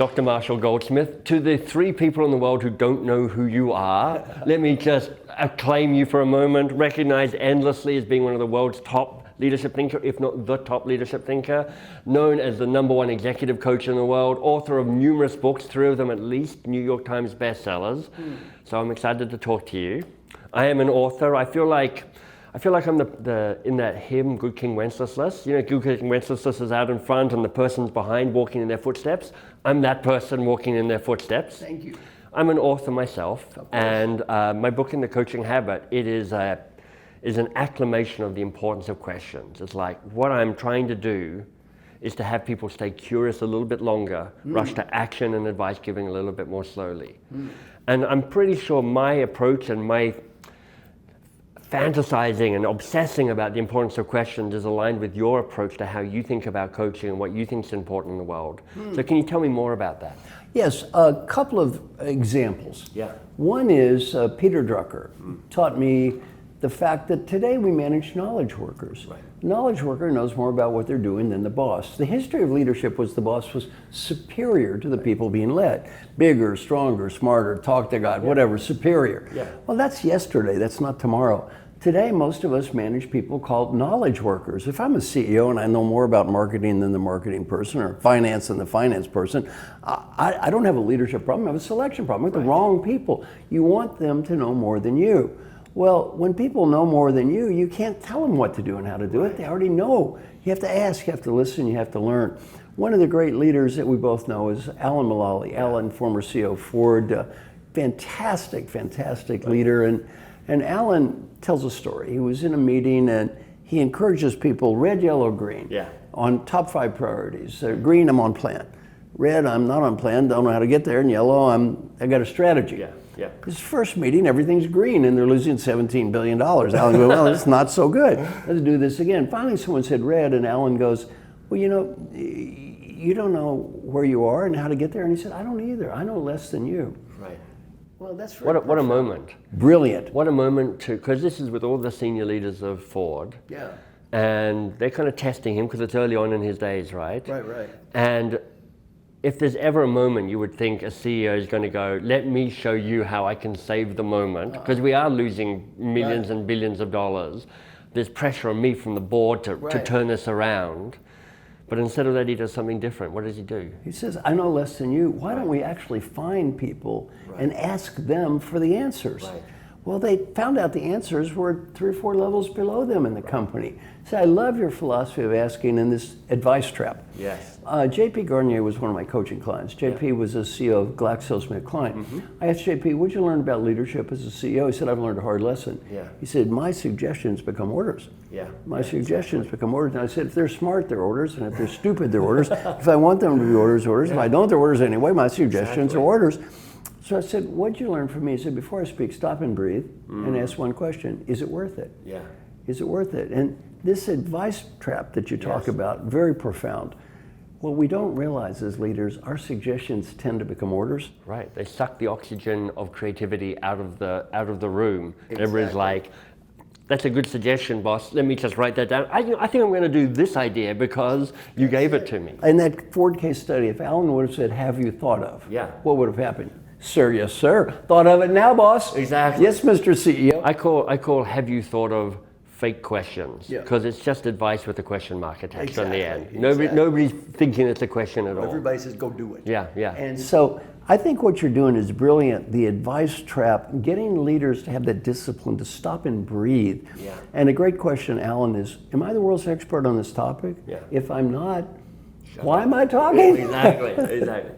Dr. Marshall Goldsmith. To the three people in the world who don't know who you are, let me just acclaim you for a moment, recognized endlessly as being one of the world's top leadership thinker, if not the top leadership thinker, known as the #1 executive coach in the world, author of numerous books, 3 of them at least New York Times bestsellers. So I'm excited to talk to you. I am an author. I feel like I'm in that hymn, Good King Wenceslas. You know, Good King Wenceslas is out in front and the person's behind walking in their footsteps. I'm that person walking in their footsteps. Thank you. I'm an author myself, and my book, In the Coaching Habit, it is an acclamation of the importance of questions. It's like, what I'm trying to do is to have people stay curious a little bit longer, rush to action and advice giving a little bit more slowly. And I'm pretty sure my approach and my fantasizing and obsessing about the importance of questions is aligned with your approach to how you think about coaching and what you think is important in the world. So can you tell me more about that? Yes, a couple of examples. Yeah. One is Peter Drucker taught me the fact that today we manage knowledge workers. Right. Knowledge worker knows more about what they're doing than the boss. The history of leadership was the boss was superior to the people being led. Bigger, stronger, smarter, talk to God, whatever, superior. Yeah. Well, that's yesterday, that's not tomorrow. Today, most of us manage people called knowledge workers. If I'm a CEO and I know more about marketing than the marketing person or finance than the finance person, I don't have a leadership problem, I have a selection problem with the wrong people. You want them to know more than you. Well, when people know more than you, you can't tell them what to do and how to do it. They already know. You have to ask, you have to listen, you have to learn. One of the great leaders that we both know is Alan Mulally. Alan, former CEO of Ford, fantastic leader. And Alan tells a story. He was in a meeting and he encourages people, red, yellow, green, on top 5 priorities. Green, I'm on plan. Red, I'm not on plan, don't know how to get there. And yellow, I got a strategy. His first meeting, everything's green and they're losing $17 billion. Alan goes, well, it's not so good. Let's do this again. Finally, someone said red and Alan goes, well, you know, you don't know where you are and how to get there. And he said, I don't either. I know less than you. Right. Well, that's What a moment. Brilliant. What a moment to, because this is with all the senior leaders of Ford. Yeah. And they're kind of testing him because it's early on in his days, right? Right. And if there's ever a moment you would think a CEO is going to go, let me show you how I can save the moment, because we are losing millions and billions of dollars. There's pressure on me from the board to turn this around. But instead of that, he does something different. What does he do? He says, I know less than you. Why don't we actually find people and ask them for the answers? Well, they found out the answers were 3 or 4 levels below them in the company. So I love your philosophy of asking in this advice trap. Yes. JP Garnier was one of my coaching clients. JP was a CEO of GlaxoSmithKline. I asked JP, what'd you learn about leadership as a CEO? He said, I've learned a hard lesson. He said, my suggestions become orders. My suggestions become orders. And I said, if they're smart, they're orders. And if they're stupid, they're orders. If I want them to be orders, orders. If I don't, they're orders anyway. My suggestions are orders. So I said, what'd you learn from me? He said, before I speak, stop and breathe and ask one question. Is it worth it? Is it worth it? And this advice trap that you talk about, very profound. What we don't realize as leaders, our suggestions tend to become orders. Right, they suck the oxygen of creativity out of the room. Everybody's like, that's a good suggestion, boss. Let me just write that down. I think I'm going to do this idea because you gave it to me. In that Ford case study, if Alan would have said, have you thought of? What would have happened? Sir, yes, sir. Thought of it now, boss. Exactly. Yes, Mr. CEO. I call have you thought of fake questions, because it's just advice with a question mark attached on the end. Nobody's thinking it's a question at all. Everybody says, go do it. And so I think what you're doing is brilliant. The advice trap, getting leaders to have that discipline to stop and breathe. And a great question, Alan, is, am I the world's expert on this topic? If I'm not, why am I talking? Exactly.